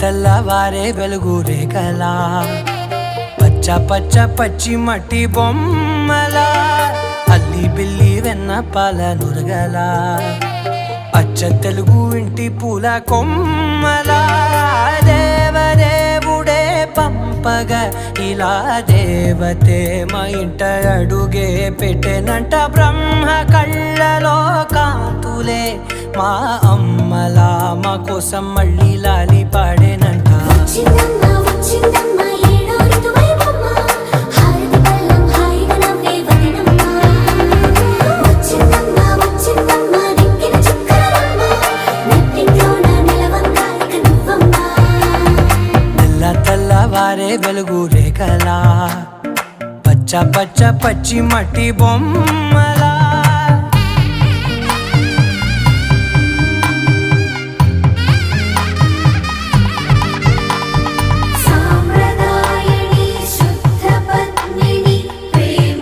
తెల్లవారే వెలుగు రేఖలా పచ్చ పచ్చ పచ్చి మట్టి బొమ్మలా అల్లి బిల్లి వెన్న పాల నురగలా అచ్చ తెలుగు ఇంటి పూల కొమ్మలా దేవదేవుడే పంపగా ఇలా దేవతే మా ఇంట అడుగే పెట్టెనంట బ్రహ్మ కళ్ళలో కాంతులే మా అమ్మలా మా కోసం మళ్ళీ లాలి పాడేనంట తెల్లవారే వెలుగు రేఖలా పచ్చ పచ్చ పచ్చి మట్టి బొమ్మలా